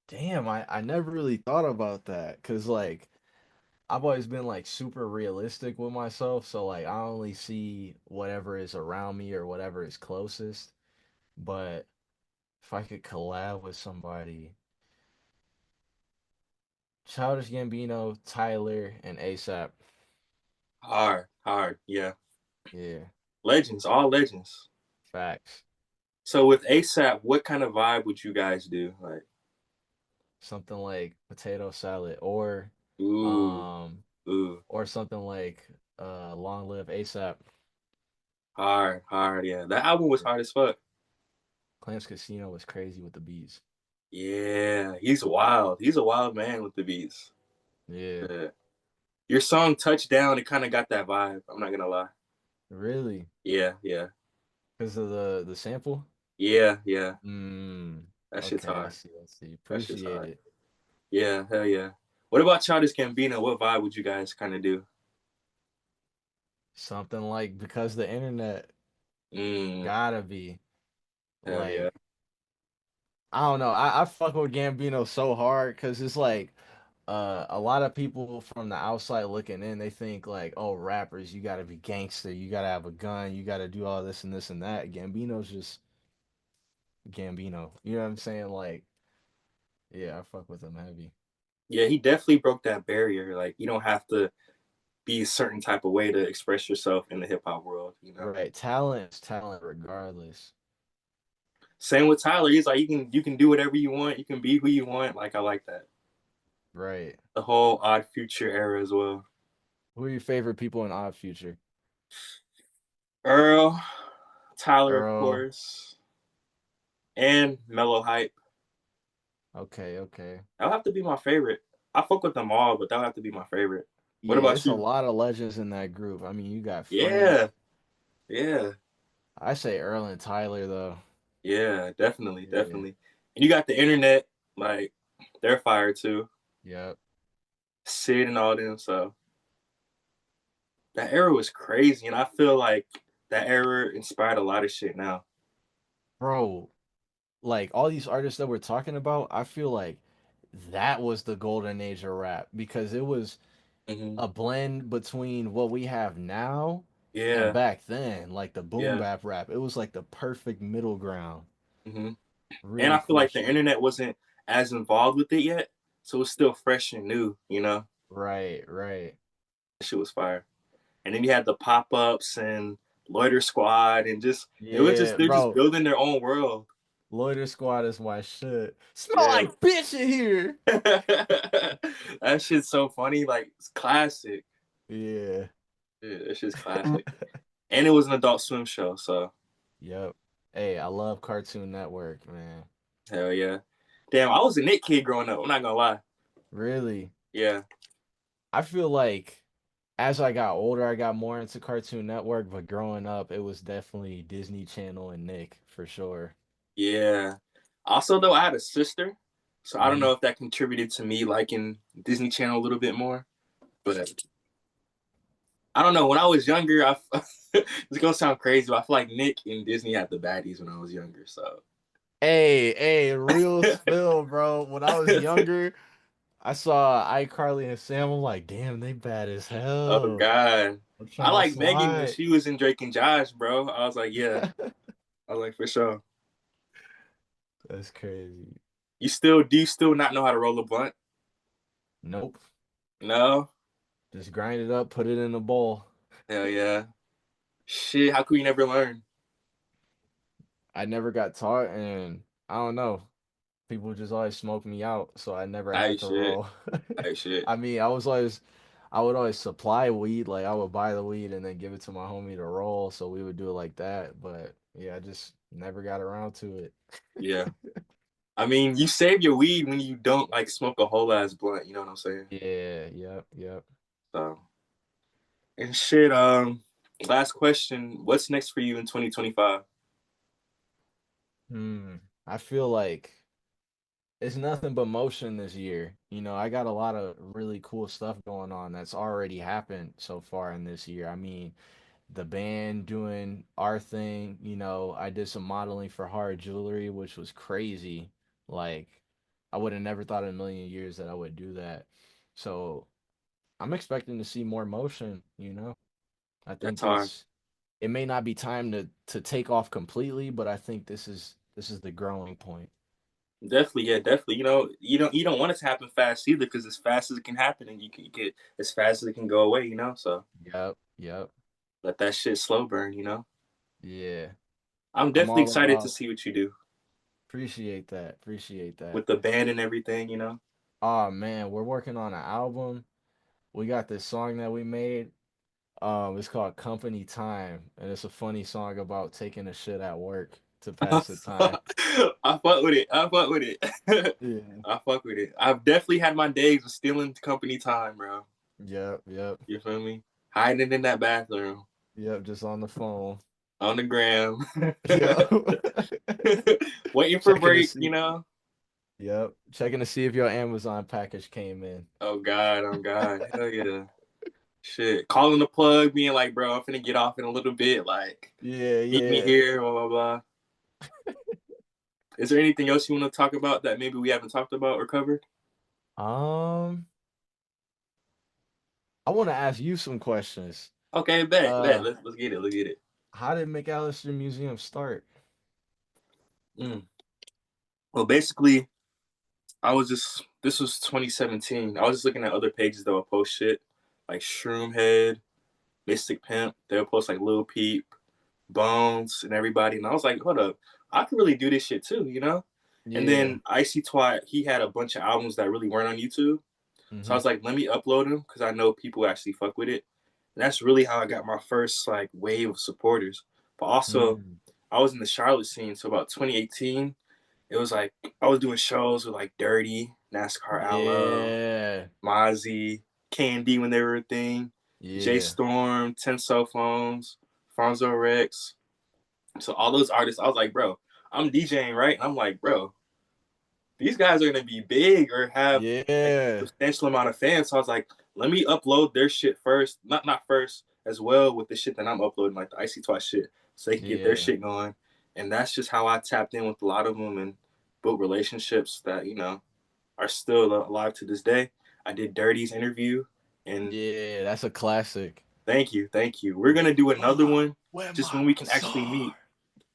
Damn, I never really thought about that. Cause like I've always been like super realistic with myself. So like I only see whatever is around me or whatever is closest. But if I could collab with somebody, Childish Gambino, Tyler, and ASAP. Hard, yeah. Yeah, Legends, all legends. facts. So with ASAP, what kind of vibe would you guys do? Like, Something like potato salad ooh, um ooh, or something like Long Live ASAP. hard, yeah. That album was Yeah. hard as fuck. Clams Casino was crazy with the beats. Yeah, he's wild. He's a wild man with the beats. Yeah. Yeah. Your song Touchdown, it kind of got that vibe. I'm not gonna lie. Really? Yeah, yeah, Because of the sample? yeah. Mm. That shit's Okay, I hard. see, I see. That shit's Appreciate hard. it. Yeah, hell yeah. What about Childish Gambino? What vibe would you guys kind of do? Something like because the internet Mm, gotta be hell yeah. like I don't know. I fuck with Gambino so hard because it's like a lot of people from the outside looking in, they think like, oh, rappers, you gotta be gangster, you gotta have a gun, you gotta do all this and this and that. Gambino's just Gambino. You know what I'm saying? Like, yeah, I fuck with him heavy. Yeah, he definitely broke that barrier. Like, you don't have to be a certain type of way to express yourself in the hip hop world, you know? Right. Talent is talent regardless. Same with Tyler. He's like, you can do whatever you want. You can be who you want. Like, I like that. Right. The whole Odd Future era as well. Who are your favorite people in Odd Future? Earl, Tyler, of Earl. course, and Mellow Hype. Okay, okay. That'll have to be my favorite. I fuck with them all, but that'll have to be my favorite. What Yeah, about it's a you? lot of legends in that group. I mean, you got Frank. Yeah, yeah, I say Earl and Tyler though. yeah, definitely, Yeah. definitely. And you got the internet, like they're fire too. Yep. Sid and all them. So that era was crazy, and I feel like that era inspired a lot of shit now. Bro, like all these artists that we're talking about, I feel like that was the golden age of rap because it was Hmm. a blend between what we have now and Yeah, back then, like the boom yeah. bap rap. It was like the perfect middle ground. Hmm. And Really I feel cool like the shit. internet wasn't as involved with it yet, so it's still fresh and new. You know, Right, right. that shit was fire. And then you had the pop ups and Loiter Squad, and just it was just Yeah, they're just bro. building their own world. Loiter Squad is my shit. Smell Yeah, like bitch in here. that shit's so funny. Like it's classic. Yeah. Yeah, that shit's classic. And it was an Adult Swim show, so Yep. Hey, I love Cartoon Network, man. Hell yeah. Damn, I was a Nick kid growing up. I'm not gonna lie. Really. Yeah, I feel like as I got older, I got more into Cartoon Network, but growing up, it was definitely Disney Channel and Nick for sure. yeah. Also, though, I had a sister, so I don't Hmm. know if that contributed to me liking Disney Channel a little bit more. But I don't know. When I was younger, it's gonna sound crazy, but I feel like Nick and Disney had the baddies when I was younger. So, Hey, real spill, bro. When I was younger, I saw iCarly and Sam. I'm like, damn, they bad as oh hell. god, I'm I trying to like Megan when slide. she was in Drake and Josh, bro. I was like, yeah, I was like for sure. That's crazy. You still not know how to roll a blunt? Nope. No, Just grind it up, put it in a bowl. hell yeah. Shit, how could we never learn? I never got taught, and I don't know. People just always smoked me out, so I never I had to shit, roll. I shit. I mean, I would always supply weed. Like I would buy the weed and then give it to my homie to roll. So we would do it like that. But yeah, I just never got around to it. Yeah. I mean, you save your weed when you don't like smoke a whole ass blunt. You know what I'm saying? Yeah, yep, yep. So and shit. Last question: what's next for you in 2025? Hmm. I feel like it's nothing but motion this year. I got a lot of really cool stuff going on that's already happened so far in this year. I mean, the band doing our thing. I did some modeling for hard jewelry, which was crazy. Like, I would have never thought in a million years that I would do that. So I'm expecting to see more motion. I That's think hard. it may not be time to take off completely, but I think this is the growing point. Definitely, yeah, definitely. You don't want it to happen fast either, because as fast as it can happen, and you can get as fast as it can go away. So Yep, yep. let that shit slow burn. Yeah. I'm I'm definitely all excited to about see what you do appreciate that. Appreciate that. with the band and everything. Oh man, we're working on an album. We got this song that we made. It's called Company Time, and it's a funny song about taking a shit at work to pass the time. I fuck with it. I fuck with it. Yeah. I fuck with it. I've definitely had my days of stealing company time, bro. Yep, yep, You feel me? Hiding it in that bathroom, yep, just on the phone. on the gram, Yep. waiting for Checking to break. see. Yep. Checking to see if your Amazon package came in. Oh God, hell yeah. Shit, calling the plug, being like, bro, I'm finna get off in a little bit. Like, Yeah, meet me yeah. here. Blah blah blah. Is there anything else you want to talk about that maybe we haven't talked about or covered? Um, I want to ask you some questions. Okay, bet, bet. Uh, Let's get it. Let's get it. how did McAllister Museum start? Mm. Well, basically, I was just this was 2017. I was just looking at other pages that would post shit like Shroom Head, Mystic Pimp. They would post like Lil Peep, Bones, and everybody. And I was like, hold up, I could really do this shit too. And Yeah. then Icy Twat, he had a bunch of albums that really weren't on YouTube. So I Mm-hmm. was like, let me upload them because I know people actually fuck with it. And that's really how I got my first like wave of supporters. But also, Mm. I was in the Charlotte scene, so about 2018, it was like I was doing shows with like Dirty, NASCAR Aloe, Yeah. Mozzie, Candy when they were a thing, J Yeah. Storm, 10 Cell Phones, Fonzo Rex. So all those artists, I was like, bro, I'm DJing, right? And I'm like, bro, these guys are gonna be big or have like a Yeah. substantial amount of fans. So I was like, let me upload their shit first, not first as well with the shit that I'm uploading, like the Icy Twice shit, so they can get their Yeah. shit going. And that's just how I tapped in with a lot of them and built relationships that are still alive to this day. I did Dirty's interview, and Yeah. That's a classic. thank you, thank you. We're gonna do another Ma, one where just my when we can actually bazaar? meet.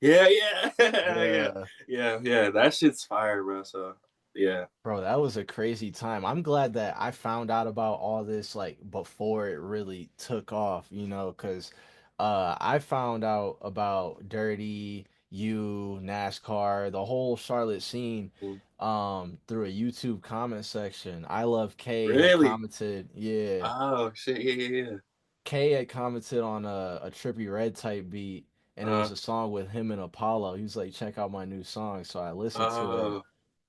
Yeah, yeah, yeah, Yeah. yeah. That shit's fire, bro. So yeah. Bro, that was a crazy time. I'm glad that I found out about all this like before it really took off, because I found out about Dirty, you, NASCAR, the whole Charlotte scene through a YouTube comment section. I Love K had Really? commented, yeah. Oh shit! Yeah, yeah, yeah. K had commented on a Trippy Red type beat, and it Uh, was a song with him and Apollo. He was like, check out my new song. So I listened to it, oh,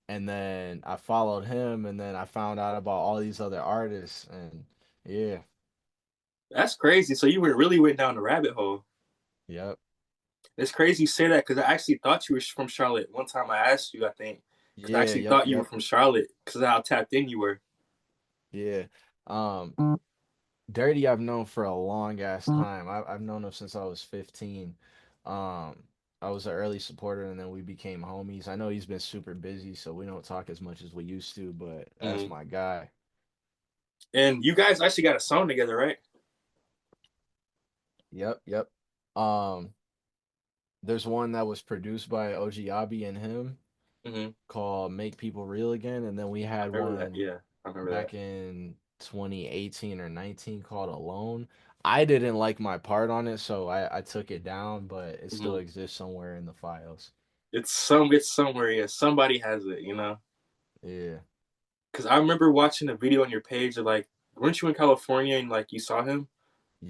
and then I followed him, and then I found out about all these other artists, and yeah, that's crazy. So you really went down the rabbit hole. yep, It's crazy you say that because I actually thought you were from Charlotte. One time I asked you, I think, because I yeah, actually yep, thought you were yep, from Charlotte because of how tapped in you were. yeah. Um, Dirty, I've known for a long ass time. I've known him since I was 15. Um, I was an early supporter, and then we became homies. I know he's been super busy, so we don't talk as much as we used to, but that's Mm-hmm. my guy. And you guys actually got a song together, right? Yep, yep. Um, there's one that was produced by Ojiabi and him Mm-hmm. called "Make People Real Again," and then we I had remember that. one Yeah, I remember that. back in 2018 or 19 called "Alone." I didn't like my part on it, so I took it down, but it still Mm-hmm. exists somewhere in the files. It's somewhere. Yeah, somebody has it. Yeah. Because I remember watching a video on your page of like, weren't you in California and like you saw him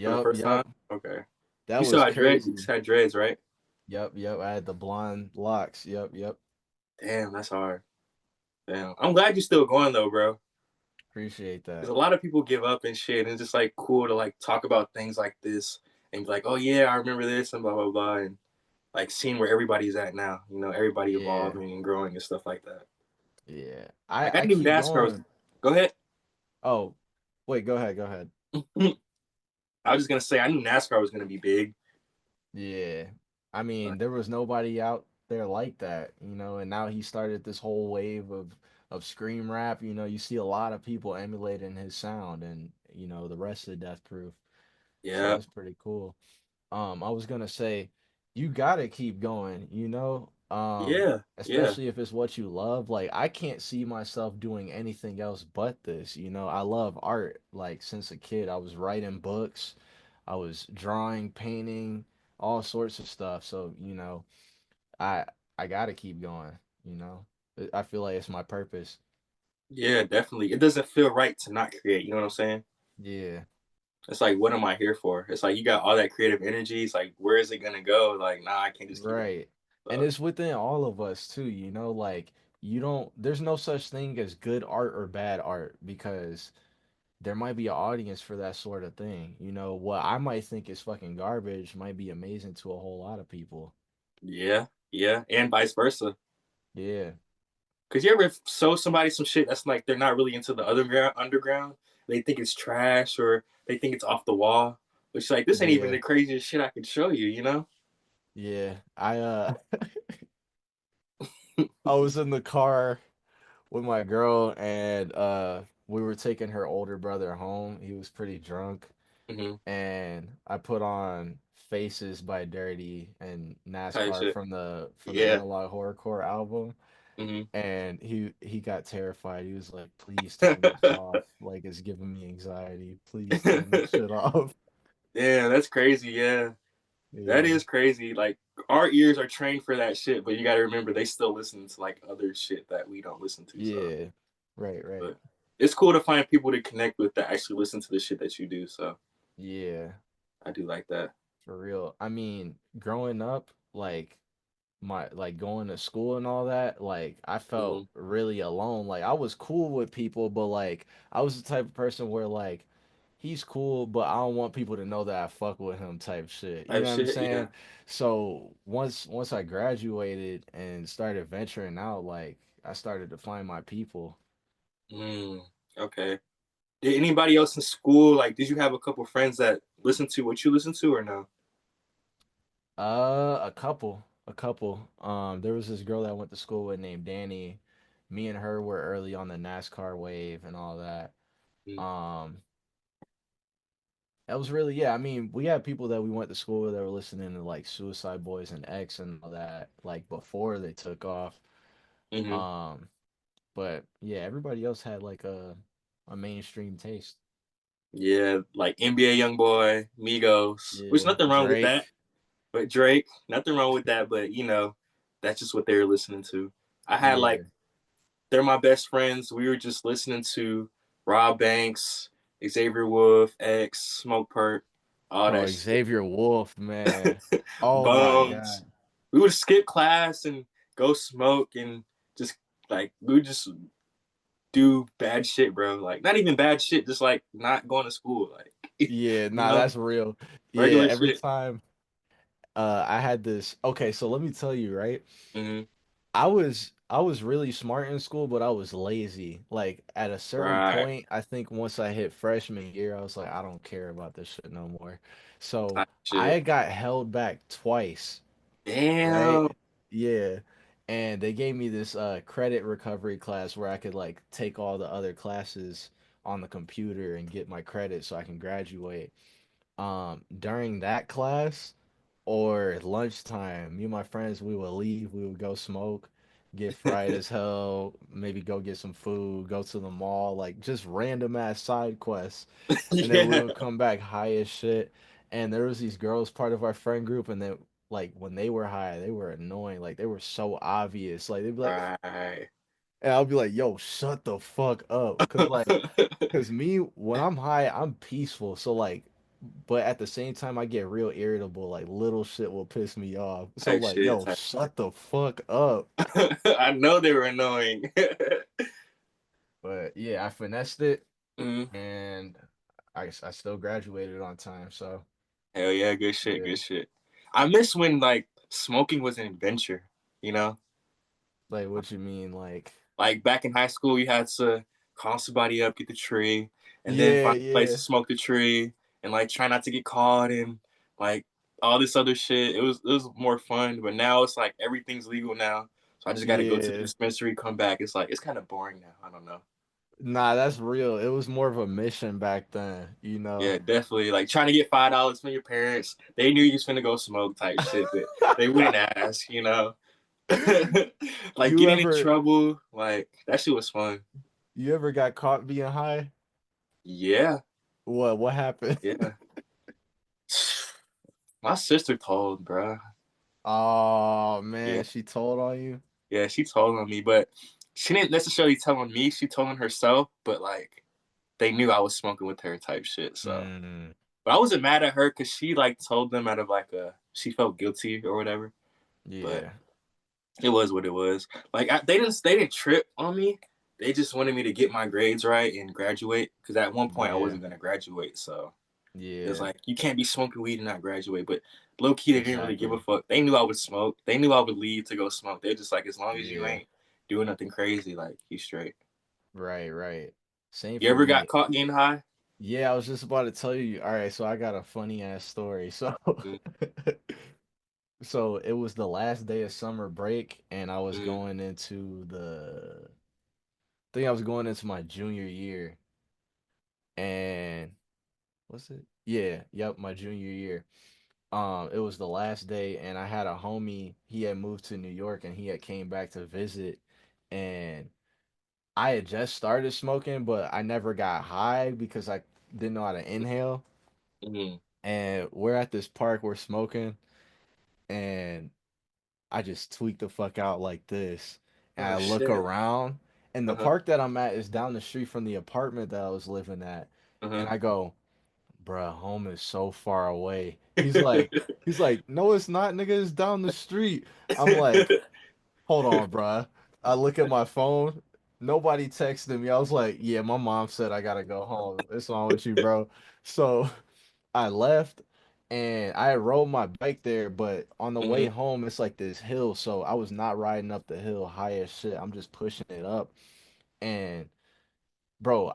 for the Yep, first time? yep. Okay. That You still was had dreads. You crazy. still had dreads, right? Yep, yep. I had the blonde locks. Yep, yep. Damn, that's hard. Damn. I'm glad you're still going though, bro. Appreciate Because that. a lot of people give up and shit, and it's just like cool to like talk about things like this and be like, oh yeah, I remember this and blah blah blah, and like seeing where everybody's at now. Everybody Yeah. evolving and growing and stuff like that. Yeah. Like I I knew keep NASCAR was. going. Go ahead. Oh, wait, go ahead, go ahead. I was just gonna say I knew NASCAR was gonna be big. Yeah. I But mean, there was nobody out there like that, and now he started this whole wave of scream rap. You see a lot of people emulating his sound and, the rest of Death Proof. So yeah, that's pretty cool. I was gonna say, you gotta keep going, yeah, yeah, especially if it's what you love. Like, I can't see myself doing anything else but this. I love art. Like, since a kid, I was writing books, I was drawing, painting, all sorts of stuff. So, I I gotta keep going, you know. I feel like it's my purpose. yeah, definitely. It doesn't feel right to not create. You know what I'm saying? Yeah. It's like, what am I here for? It's like you got all that creative energy. It's like, where is it gonna go? Like, nah, I can't just keep it. Right. And So, it's within all of us too, like you don't there's no such thing as good art or bad art because there might be an audience for that sort of thing. What I might think is fucking garbage might be amazing to a whole lot of people. yeah, yeah, and vice versa. Yeah. Cause you ever show somebody some shit that's like they're not really into the underground. They think it's trash or they think it's off the wall. But she's like, this ain't even Yeah. the craziest shit I could show you. Yeah. I was in the car with my girl and we were taking her older brother home. He was pretty drunk Mm-hmm. and I put on Faces by Dirty and Type NASCAR shit. from the Yeah. Analog Horrorcore album, Mm-hmm. and he got terrified. He was like, "Please turn this off. Like it's giving me anxiety. Please turn this shit off." Yeah, that's crazy. Yeah. That Yeah, is crazy. Like our ears are trained for that shit, but you got to remember they still listen to like other shit that we don't listen to. So, yeah, right, right. but it's cool to find people to connect with that actually listen to the shit that you do. So Yeah, I do like that. for real. I mean, growing up, like going to school and all that, like I felt Mm-hmm. really alone. Like I was cool with people, but like I was the type of person where like he's cool, but I don't want people to know that I fuck with him type shit. You Type know what I'm shit. Yeah. saying? So once I graduated and started venturing out, like I started to find my people. Mm, okay. Did anybody else in school like? Did you have a couple friends that listen to what you listen to or no? A couple. There was this girl that I went to school with named Danny. Me and her were early on the NASCAR wave and all that. Mm, Um, that was really, yeah. I mean, we had people that we went to school with that were listening to like Suicide Boys and X and all that, like before they took off. mm-hmm. Um, but yeah, everybody else had like a mainstream taste. Yeah, like NBA YoungBoy, Migos, which Yeah, nothing wrong with that. Drake. But Drake, nothing wrong with that. But that's just what they were listening to. I had Yeah, like they're my best friends. We were just listening to Rob Banks, Xavier Wolf, X, Smoke Perp. all Oh, that shit. Xavier Wolf, man. Oh my Bones. God. We would skip class and go smoke and just like we would just do bad shit, bro. Like not even bad shit, just like not going to school, like Yeah, you nah, know, that's real. Yeah, regular every shit. time I had this. Okay, so let me tell you, right? Hmm. I was really smart in school, but I was lazy. Like at a certain Right. point, I think once I hit freshman year, I was like, I don't care about this shit no more. So Type shit. I got held back twice, Damn. right? Yeah. And they gave me this credit recovery class where I could like take all the other classes on the computer and get my credit so I can graduate. During that class or at lunchtime, me and my friends, we would leave, we would go smoke, get fried as hell, maybe go get some food, go to the mall, like just random ass side quests. And then we Yeah. would come back high as shit. And there was these girls part of our friend group, and then like when they were high, they were annoying. Like they were so obvious. Like they'd be like, Right. and I'll be like, yo, shut the fuck up. Cause me, when I'm high, I'm peaceful. So like, but at the same time, I get real irritable. Like little shit will piss me off. So Type like, shit. yo, Type shit. shut the fuck up. I know they were annoying. But yeah, I finessed it, Mhm. and I still graduated on time. So Hell yeah, good shit, yeah, good shit. I miss when like smoking was an adventure, you know? like what you mean, like Like back in high school, you had to call somebody up, get the tree, and then yeah, find a place to yeah, smoke the tree, and like try not to get caught and like all this other shit. It was more fun, but now it's like everything's legal now, so I just got to go to the yeah. dispensary, come back. It's like it's kind of boring now. I don't know. Nah, that's real. It was more of a mission back then, you know. Yeah, definitely. Like trying to get $5 from your parents. They knew you was finna go smoke type shit, but they wouldn't ask, you know. Like You getting in ever trouble, like that shit was fun. you ever got caught being high? Yeah, What happened? yeah. My sister told, bruh. Oh Yeah, man, she told on you? yeah, she told on me, but she didn't necessarily tell on me. She told on herself, but like they knew I was smoking with her type shit. So, Mm, but I wasn't mad at her because she like told them out of like a she felt guilty or whatever. But yeah. it was what it was. Like they didn't trip on me. They just wanted me to get my grades right and graduate because at one point I Yeah. wasn't gonna graduate. So it was Yeah. like you can't be smoking weed and not graduate. But low key, they didn't really give a Exactly. fuck. They knew I would smoke. They knew I would leave to go smoke. They're just like, as long as you Yeah. ain't doing nothing crazy, like you straight. Right, right. Same You for ever got me. caught getting high? Yeah, I was just about to tell you. All right, so I got a funny ass story. So Mm, so it was the last day of summer break and I was mm, going into the I think I was going into my junior year and what's it? Yeah, yep, my junior year. It was the last day and I had a homie, he had moved to New York and he had came back to visit and I had just started smoking, but I never got high because I didn't know how to inhale. mm. And we're at this park, we're smoking, and I just tweak the fuck out like this. And Oh I look shit. around, and the Uh huh. park that I'm at is down the street from the apartment that I was living at. Uh And I go, bruh, home is so far away. He's huh. like, no, it's not, nigga, it's down the street. I'm like, hold on, bruh. I look at my phone. Nobody texted me. I was like, yeah, my mom said I gotta go home. What's wrong with you, bro? So I left and I rode my bike there, but on the way Hmm. home, it's like this hill. So I was not riding up the hill high as shit. I'm just pushing it up. And bro,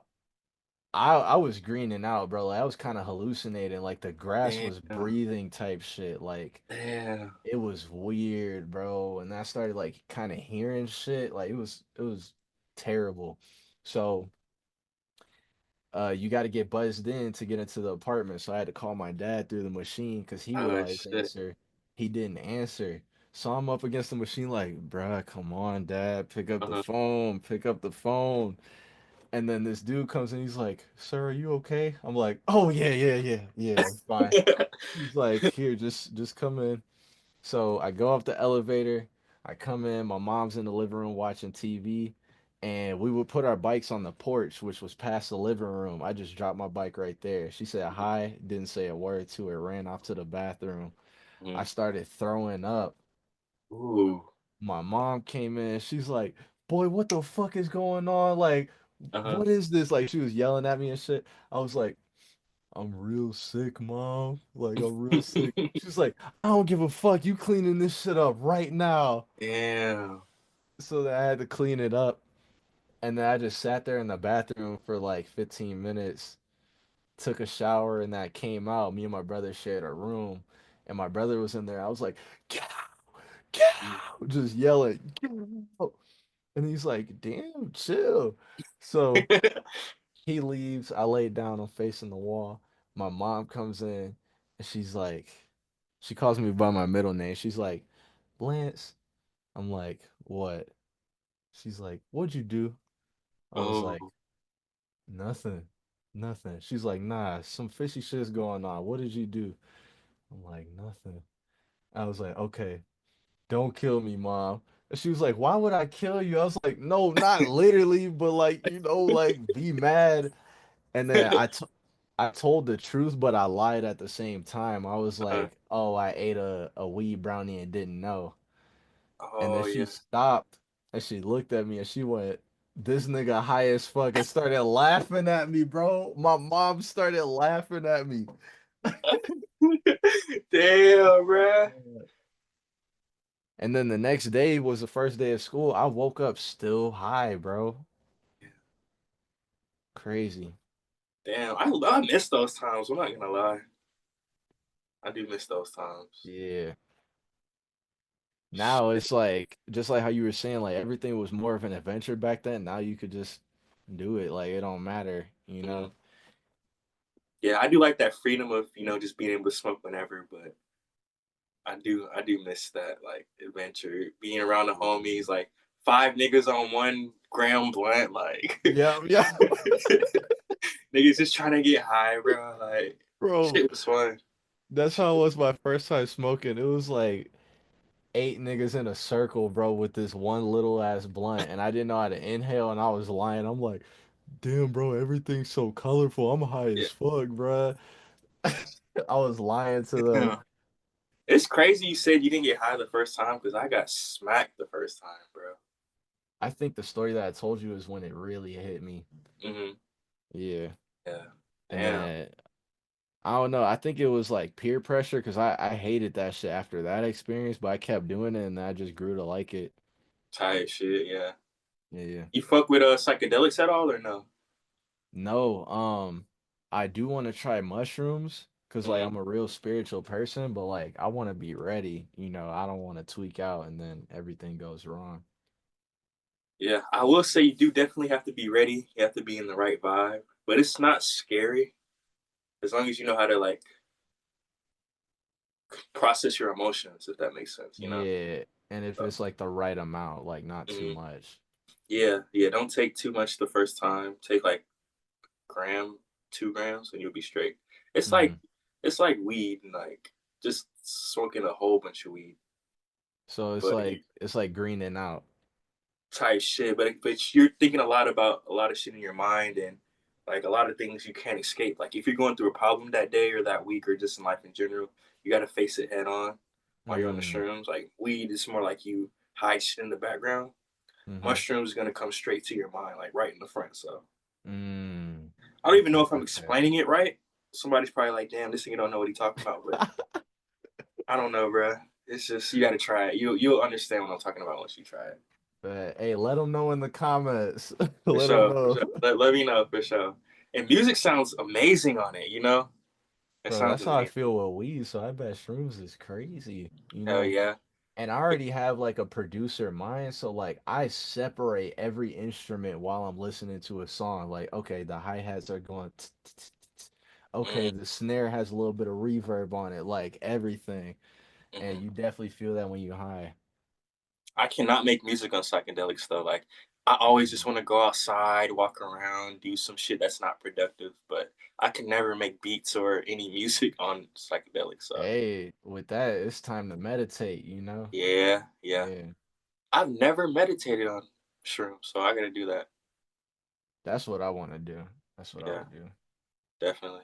I was greening out, bro. Like, I was kind of hallucinating. Like the grass Damn. was breathing type shit. Like Damn. it was weird, bro. And I started like kind of hearing shit. Like it was terrible. So you got to get buzzed in to get into the apartment. So I had to call my dad through the machine because he would Oh always shit. answer. He didn't answer. So I'm up against the machine like, bruh, come on, dad, pick up Uh the huh. phone, pick up the phone. And then this dude comes in, he's like, sir, are you okay? I'm like, oh yeah, yeah, yeah, yeah, I'm fine. He's like, here, just come in. So I go up the elevator, I come in, my mom's in the living room watching TV, and we would put our bikes on the porch, which was past the living room. I just dropped my bike right there. She said hi, didn't say a word to her, ran off to the bathroom. I Mm-hmm. started throwing up. Ooh. My mom came in. She's like, "Boy, what the fuck is going on? Like, Uh-huh. what is this?" Like, she was yelling at me and shit. I was like, "I'm real sick, mom. Like, I'm real sick." She's like, "I don't give a fuck. You cleaning this shit up right now." Damn. So then I had to clean it up. And then I just sat there in the bathroom for like 15 minutes, took a shower, and then I came out. Me and my brother shared a room, and my brother was in there. I was like, "Get out! Get out!" Just yelling, "Get out!" And he's like, "Damn, chill." So he leaves. I lay down. I'm facing the wall. My mom comes in, and she's like, she calls me by my middle name. She's like, "Lance." I'm like, "What?" She's like, "What'd you do?" I was like, Oh. "Nothing. Nothing." She's like, "Nah, some fishy shit's going on. What did you do?" I'm like, "Nothing." I was like, "Okay, don't kill me, mom." And she was like, "Why would I kill you?" I was like, "No, not literally, but like, like be mad." And then I told the truth, but I lied at the same time. I was Uh-huh. like, "Oh, I ate a weed brownie and didn't know." And then Oh she yeah. stopped and she looked at me and she went, "This nigga high as fuck," and started laughing at me, bro. My mom started laughing at me. Damn, bruh. And then the next day was the first day of school. I woke up still high, bro. Crazy. Damn, I miss those times. I'm not gonna lie. I do miss those times. Yeah. Now Shit. it's like just like how you were saying, like everything was more of an adventure back then. Now you could just do it. Like it don't matter, you Mhm. know? Yeah, I do like that freedom of, just being able to smoke whenever, but I do miss that like adventure, being around the homies, like 5 niggas on 1 gram blunt, like Yeah, yeah. niggas just trying to get high, bro. Like Bro, shit was fun. that's Shit how it was was my first time smoking. It was like 8 niggas in a circle, bro, with this one little ass blunt, and I didn't know how to inhale, and I was lying. I'm like, "Damn, bro, everything's so colorful. I'm high yeah. as fuck, bro." I was lying to them. Yeah. It's crazy you said you didn't get high the first time because I got smacked the first time, bro. I think the story that I told you is when it really hit me. Hmm. Yeah. Yeah. And Damn. then I don't know. I think it was like peer pressure because I hated that shit after that experience, but I kept doing it and I just grew to like it. Tight shit. Yeah. Yeah. You fuck with psychedelics at all or no? No, I do want to try mushrooms because like Hmm. I'm a real spiritual person, but like I want to be ready. I don't want to tweak out and then everything goes wrong. Yeah, I will say you do definitely have to be ready. You have to be in the right vibe, but it's not scary as long as you know how to like process your emotions, if that makes sense. Yeah, and if So, it's like the right amount, like not too mhm. much. Yeah, yeah. Don't take too much the first time. Take like gram, 2 grams, and you'll be straight. It's like Hmm. it's like weed, and like just smoking a whole bunch of weed, So it's but like it's like greening out. type shit. But you're thinking a lot about a lot of shit in your mind and like a lot of things you can't escape. Like if you're going through a problem that day or that week or just in life in general, you got to face it head on while you're on the Mm, shrooms. Like weed is more like you hide shit in the background. mm-hmm. Mushrooms is gonna come straight to your mind, like right in the front. So Mm. I don't even know Okay, if I'm okay. explaining it right. Somebody's probably like, "Damn, this thing don't know what he's talking about," but I don't know, bro. It's just you got to try it. You'll understand what I'm talking about once you try it. But hey, let them know in the comments. For Let them sure, for know. sure. Let me know for sure. And music sounds amazing on it. It Bro, sounds that's how I amazing. feel with weed, so I bet shrooms is crazy, Hell yeah. And I already have like a producer mind, so like I separate every instrument while I'm listening to a song. Like, okay, the hi-hats are going okay, Mm, the snare has a little bit of reverb on it, like everything. And hmm. you definitely feel that when you high. I cannot make music on psychedelics though. Like I always just want to go outside, walk around, do some shit that's not productive. But I can never make beats or any music on psychedelics. So Hey, with that, it's time to meditate, yeah, yeah. Yeah. I've never meditated on. shrooms. So I gotta do that. That's what I want to do. That's what I Yeah, would do. definitely.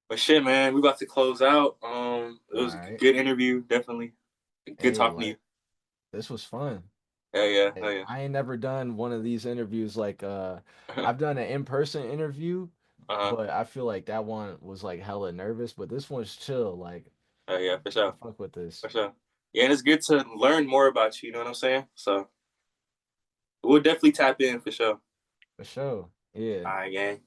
But shit, man, we about to close out. It All was a right. good interview, definitely. Good Hey, talking to you. like this was fun. Hell yeah, hell Hey, yeah. I ain't never done one of these interviews like I've done an in-person interview, Uh-huh. but I feel like that one was like hella nervous, but this one's chill. Like Hell yeah, for I sure. fuck with this. For sure. Yeah, and it's good to learn more about you, you know what I'm saying? So we'll definitely tap in for sure. For sure. Yeah. All right, gang.